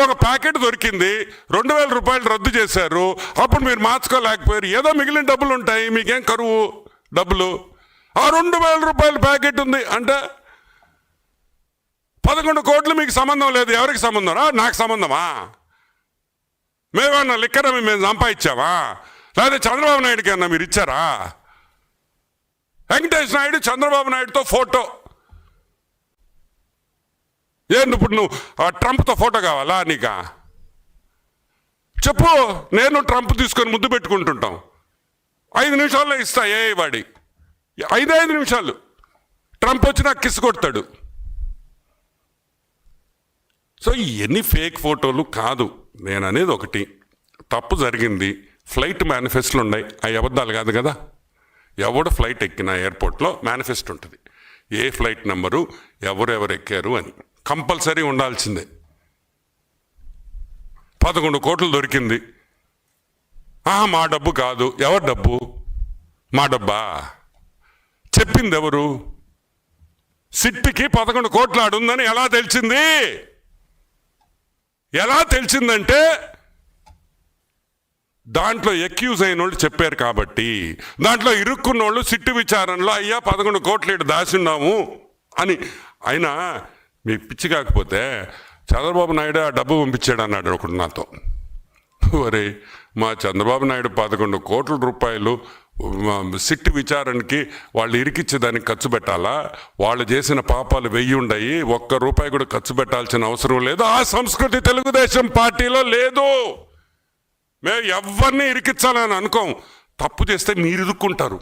ఒక ప్యాకెట్ దొరికింది, 2000 రూపాయలు రద్దు చేశారు, అప్పుడు మీరు మార్చుకోలేకపోయారు, ఏదో మిగిలిన డబ్బులు ఉంటాయి, మీకేం కరువు డబ్బులు. ఆ 2000 రూపాయల ప్యాకెట్ ఉంది అంటే 11 కోట్లు మీకు సంబంధం లేదు. ఎవరికి సంబంధం రా? నాకు సంబంధమా? మేమన్నా లిక్కర్ మేము సంపాదించామా? లేదా చంద్రబాబు నాయుడుకి అన్నా మీరు ఇచ్చారా? వెంకటేష్ నాయుడు చంద్రబాబు నాయుడుతో ఫోటో. ఏంటి ఇప్పుడు నువ్వు ట్రంప్తో ఫోటో కావాలా నీకా? చెప్పు, నేను ట్రంప్ తీసుకొని ముద్దు పెట్టుకుంటుంటాం. 5 నిమిషాల్లో ఇస్తా. వాడి 5 నిమిషాలు ట్రంప్ వచ్చి నాకు కిస్ కొడతాడు. సో ఇవన్నీ ఫేక్ ఫోటోలు కాదు. నేను అనేది ఒకటి, తప్పు జరిగింది. ఫ్లైట్ మేనిఫెస్టోలు ఉన్నాయి, అవి అబద్ధాలు కాదు కదా. ఎవడు ఫ్లైట్ ఎక్కిన ఎయిర్పోర్ట్లో మేనిఫెస్టో ఉంటుంది, ఏ ఫ్లైట్ నెంబరు, ఎవరెవరు ఎక్కారు అని కంపల్సరీ ఉండాల్సిందే. 11 కోట్లు దొరికింది. మా డబ్బు కాదు. ఎవరి డబ్బు? మా డబ్బా? చెప్పింది ఎవరు? సిట్టికి 11 కోట్లు ఆడుందని ఎలా తెలిసింది? ఎలా తెలిసిందంటే దాంట్లో ఎక్యూజ్ అయిన వాళ్ళు చెప్పారు కాబట్టి. దాంట్లో ఇరుక్కున్న వాళ్ళు సిట్టు విచారణలో అయ్యా 11 కోట్లు ఇటు దాచున్నాము అని. అయినా మీ పిచ్చి కాకపోతే చంద్రబాబు నాయుడు ఆ డబ్బు పంపించాడు అన్నాడు ఒకడు నాతో. ఒరే, మా చంద్రబాబు నాయుడు 11 కోట్ల రూపాయలు సిట్టు విచారణకి వాళ్ళు ఇరికిచ్చేదానికి ఖర్చు పెట్టాలా? వాళ్ళు చేసిన పాపాలు 1000 ఉన్నాయి, 1 రూపాయి కూడా ఖర్చు పెట్టాల్సిన అవసరం లేదు. ఆ సంస్కృతి తెలుగుదేశం పార్టీలో లేదు. మేము ఎవరిని ఇరికించాలని అనుకోం. తప్పు చేస్తే మీరు ఇరుక్కుంటారు.